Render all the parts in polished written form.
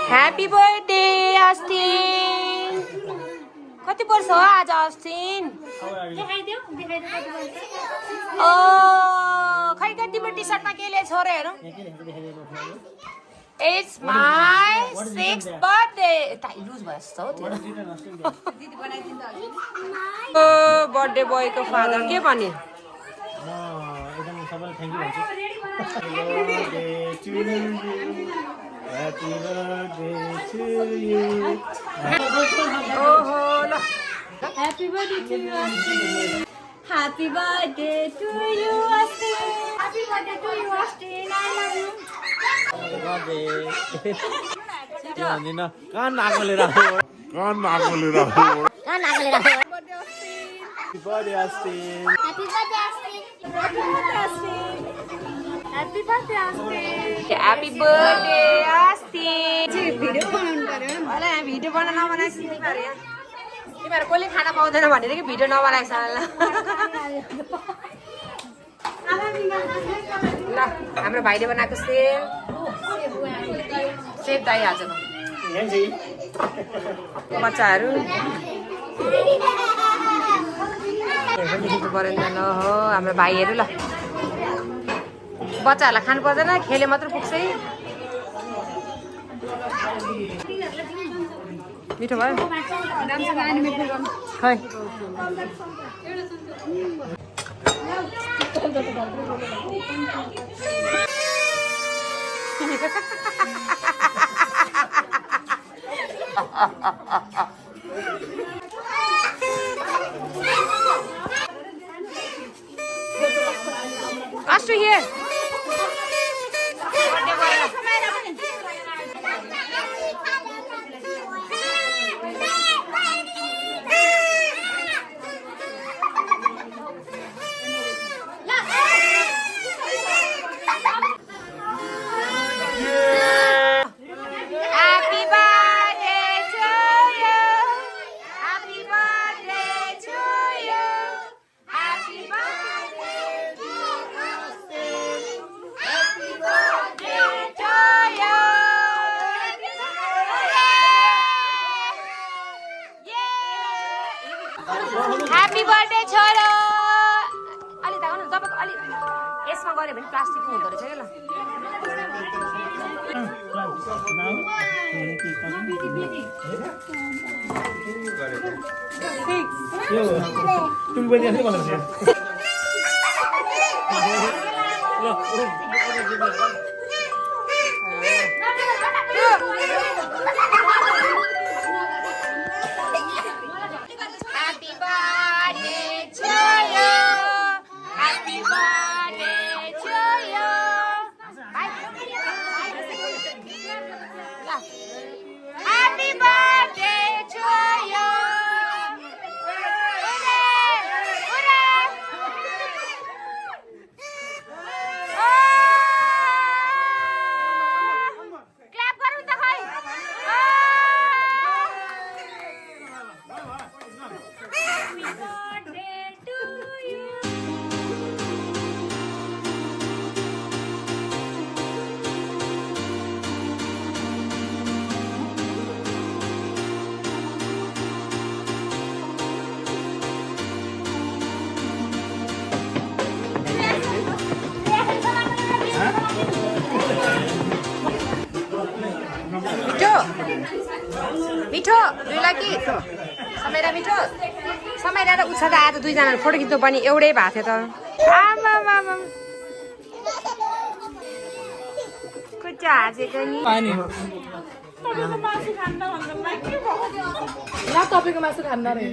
Happy birthday Austin. कति वर्ष हो आज अस्टिन? ओ खै त तिम्रो टी सर्टमा के लेखेको छ रे हेरौँ। It's my 6th birthday. Loose भयो जस्तो हो त्यो। बर्थडे बोयको फादर के भने? एकदम सबैलाई थ्याङ्क यू भन्छु। Happy birthday to you. ओहो ल Happy birthday to you, Austin. Happy birthday to you, Austin. Happy birthday to you, Austin. I love you. Happy birthday. के भन्दिन कान नाकले राख्नु कान नाकले राख्नु Kan aku lihat. Happy birthday Austin. Happy birthday, Austin. Happy birthday, Austin. Happy birthday, Austin. Happy birthday Austin. Video बनाउनु पर्यो। होला यहाँ भिडियो बनाउन नबनाएछ तिमीहरू यहाँ। तिमीहरू कसले खाना पाउँदैन भनेर कि भिडियो नबनाएछ ल। ल हाम्रो भाइले बनाएको सेफ दाइ आजको बच्चाहरू परेन हो हाम्रो भाइहरू ल बच्चाहरूलाई खानु पर्दैन खेले मात्र पुग्छ है। मिठो भयो खै Astu here. Happy birthday छोरो। अलि त गर्नु तपाईको अलि यसमा गरे भने प्लास्टिकको हुँदो रहेछ के ल। तुम पनि यसै भन्नु छ मिठो दुईलाई समेरा मिठो समेरा र उषा त आज दुईजना फोटो खिच्नु पनि एउटै भएको थियो त आमा कुचा हाँसेको नि तपाईँको मासु खान्न रे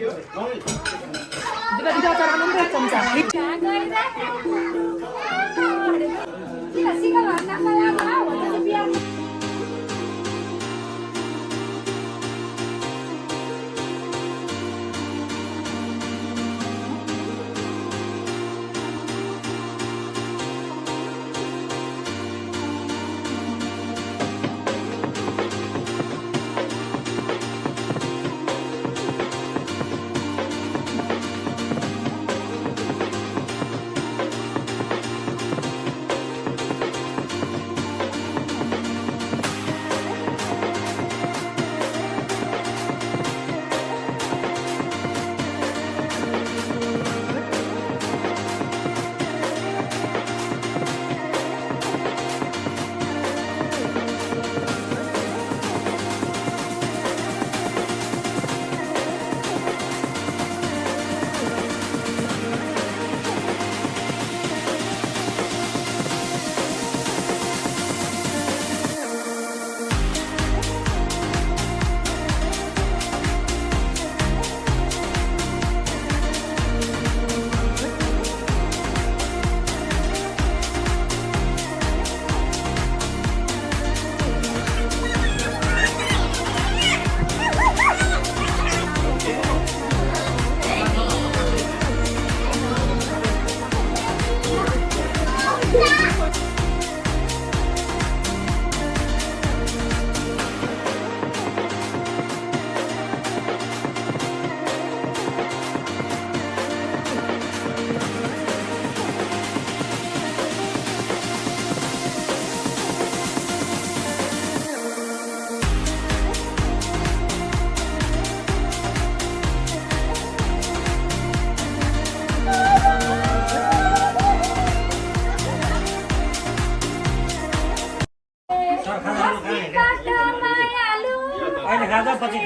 मायालु अहिले खाजा पछि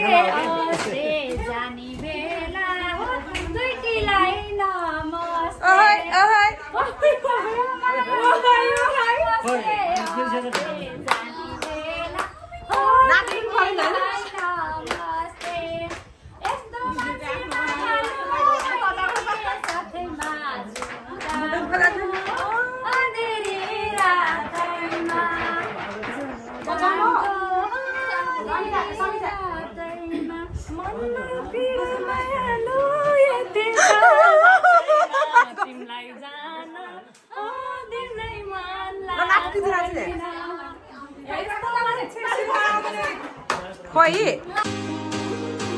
जानी बेला दुईटीलाई नमस्ते तिमीलाई जान दिनै मन खोइ